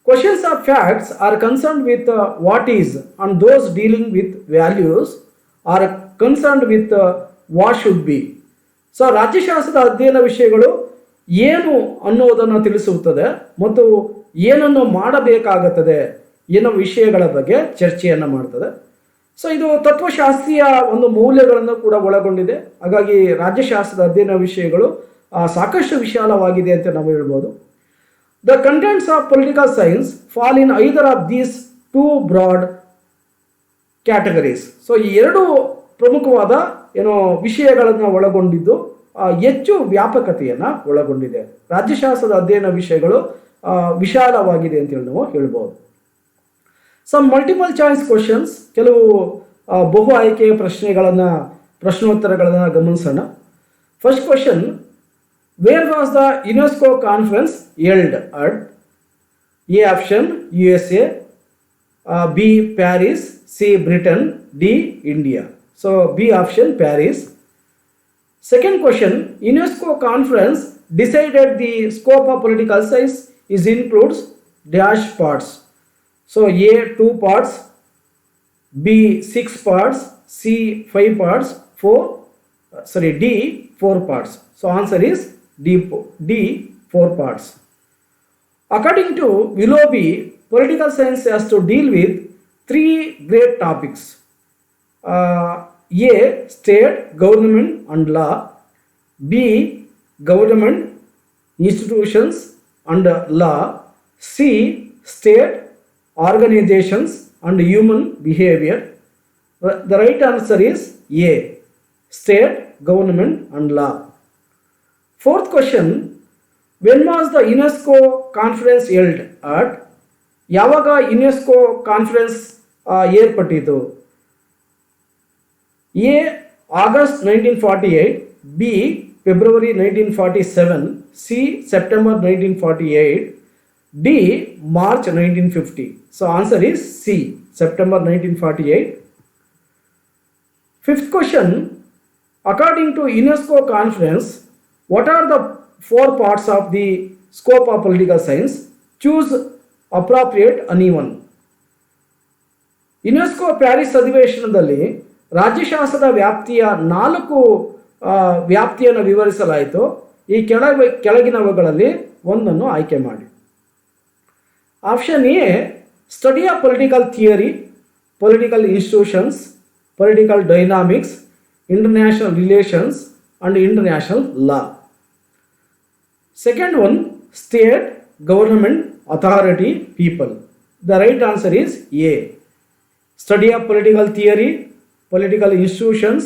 Questions of facts are concerned with what is and those dealing with values are concerned with what should be. So ರಾಜ್ಯಶಾಸ್ತ್ರದ ಅಧ್ಯಯನ ವಿಷಯಗಳು ಏನು ಅನ್ನೋದನ್ನು ತಿಳಿಸುತ್ತದೆ ಮತ್ತು ಏನನ್ನು ಮಾಡಬೇಕಾಗುತ್ತದೆ ಎನ್ನುವ ವಿಷಯಗಳ ಬಗ್ಗೆ ಚರ್ಚೆಯನ್ನು ಮಾಡ್ತದೆ. ಸೊ ಇದು ತತ್ವಶಾಸ್ತ್ರೀಯ ಒಂದು ಮೌಲ್ಯಗಳನ್ನು ಕೂಡ ಒಳಗೊಂಡಿದೆ. ಹಾಗಾಗಿ ರಾಜ್ಯಶಾಸ್ತ್ರದ ಅಧ್ಯಯನ ವಿಷಯಗಳು ಸಾಕಷ್ಟು ವಿಶಾಲವಾಗಿದೆ ಅಂತ ನಾವು ಹೇಳ್ಬೋದು. The contents of political science fall in either of these two broad categories. So ಈ ಎರಡು ಪ್ರಮುಖವಾದ ವಿಷಯಗಳನ್ನು ಒಳಗೊಂಡಿದ್ದು ಹೆಚ್ಚು ವ್ಯಾಪಕತೆಯನ್ನು ಒಳಗೊಂಡಿದೆ. ರಾಜ್ಯಶಾಸ್ತ್ರದ ಅಧ್ಯಯನ ವಿಷಯಗಳು ವಿಶಾಲವಾಗಿದೆ ಅಂತೇಳಿ ನಾವು ಹೇಳ್ಬೋದು. ಸಮ್ ಮಲ್ಟಿಪಲ್ ಚಾಯ್ಸ್ ಕ್ವಶನ್ಸ್, ಕೆಲವು ಬಹು ಆಯ್ಕೆಯ ಪ್ರಶ್ನೋತ್ತರಗಳನ್ನು ಗಮನಿಸೋಣ. First question, where was the UNESCO conference held at? A option USA, B Paris, C Britain, D India. So B option Paris. Second question, UNESCO conference decided the scope of political science is includes dash parts. So A 2 parts, B 6 parts, C 5 parts, D 4 parts. So answer is D 4 parts. According to Willoughby, political science has to deal with three great topics. A. State, government and law. B. Government, institutions and law. C. State, organizations and human behavior. The right answer is A. State, government and law. Fourth question, when was the UNESCO conference held at? ಯಾವಾಗ UNESCO conference ಏರ್ಪಟ್ಟಿತು? A. August 1948, B. February 1947, C. September 1948, D. March 1950. So answer is C. September 1948. Fifth question, according to UNESCO conference, what are the four parts of the scope of political science? Choose appropriate uneven. UNESCO Paris ಅಧಿವೇಶನದಲ್ಲಿ ರಾಜ್ಯಶಾಸ್ತ್ರದ ವ್ಯಾಪ್ತಿಯನ್ನು ವಿವರಿಸಲಾಯಿತು. ಈ ಕೆಳಗಿನವುಗಳಲ್ಲಿ ಒಂದನ್ನು ಆಯ್ಕೆ ಮಾಡಿ. Option A, study of political theory, political institutions, political dynamics, international relations and international law. Second one, state, government, authority, people. The right answer is A. Study of political theory, political institutions,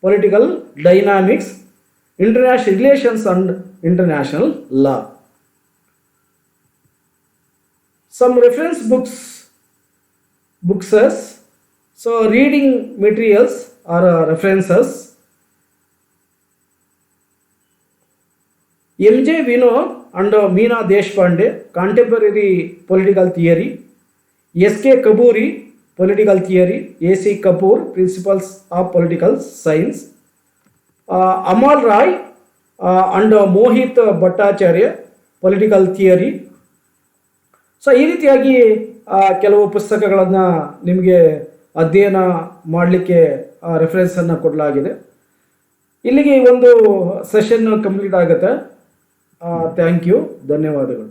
political dynamics, international relations and international law. Some reference books. So reading materials or references. M.J. Vinod and Meena Deshpande, Contemporary Political Theory. S.K. Kaburi, Political Theory. A.C. Kapoor, Principles of Political Science. Amal Rai and Mohit Bhattacharya, Political Theory. So ಈ ರೀತಿಯಾಗಿ ಕೆಲವು ಪುಸ್ತಕಗಳನ್ನು ನಿಮಗೆ ಅಧ್ಯಯನ ಮಾಡಲಿಕ್ಕೆ ರೆಫರೆನ್ಸನ್ನು ಕೊಡಲಾಗಿದೆ. ಇಲ್ಲಿಗೆ ಈ ಒಂದು ಸೆಷನ್ ಕಂಪ್ಲೀಟ್ ಆಗುತ್ತೆ. ಥ್ಯಾಂಕ್ ಯು, ಧನ್ಯವಾದಗಳು.